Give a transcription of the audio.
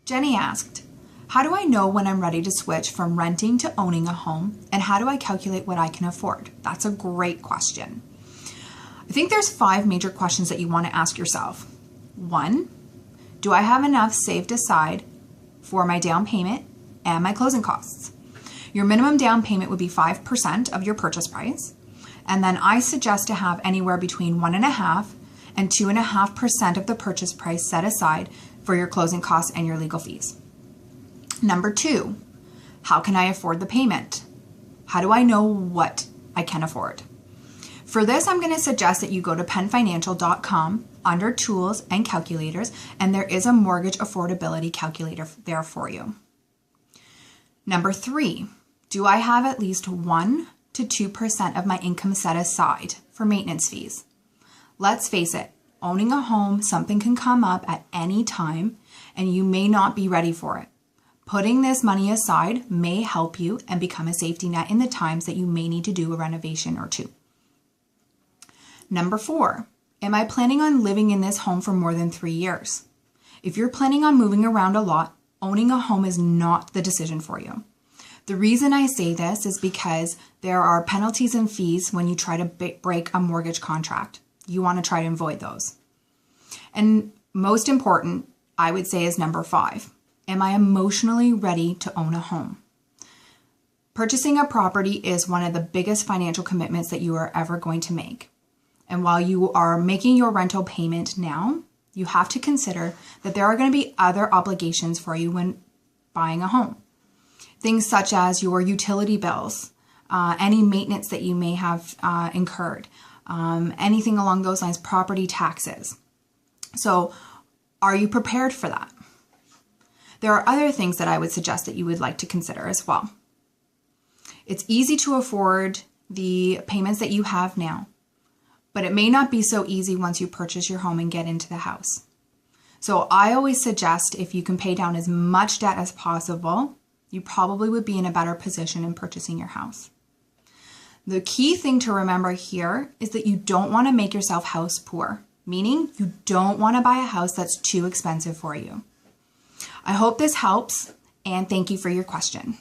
Jenny asked, how do I know when I'm ready to switch from renting to owning a home, and how do I calculate what I can afford? That's a great question. I think there's 5 major questions that you want to ask yourself. 1, do I have enough saved aside for my down payment and my closing costs? Your minimum down payment would be 5% of your purchase price, and then I suggest to have anywhere between 1.5% and 2.5% of the purchase price set aside for your closing costs and your legal fees. Number 2, how can I afford the payment? How do I know what I can afford? For this, I'm going to suggest that you go to PenFinancial.com under Tools and Calculators, and there is a mortgage affordability calculator there for you. Number 3, do I have at least 1 to 2% of my income set aside for maintenance fees? Let's face it, owning a home, something can come up at any time, and you may not be ready for it. Putting this money aside may help you and become a safety net in the times that you may need to do a renovation or 2. Number 4, am I planning on living in this home for more than 3 years? If you're planning on moving around a lot, owning a home is not the decision for you. The reason I say this is because there are penalties and fees when you try to break a mortgage contract. You want to try to avoid those. And most important, I would say, is number 5. Am I emotionally ready to own a home? Purchasing a property is one of the biggest financial commitments that you are ever going to make. And while you are making your rental payment now, you have to consider that there are going to be other obligations for you when buying a home. Things such as your utility bills, any maintenance that you may have incurred, anything along those lines, property taxes. So are you prepared for that? There are other things that I would suggest that you would like to consider as well. It's easy to afford the payments that you have now, but it may not be so easy once you purchase your home and get into the house. So I always suggest if you can pay down as much debt as possible, you probably would be in a better position in purchasing your house. The key thing to remember here is that you don't want to make yourself house poor, meaning you don't want to buy a house that's too expensive for you. I hope this helps, and thank you for your question.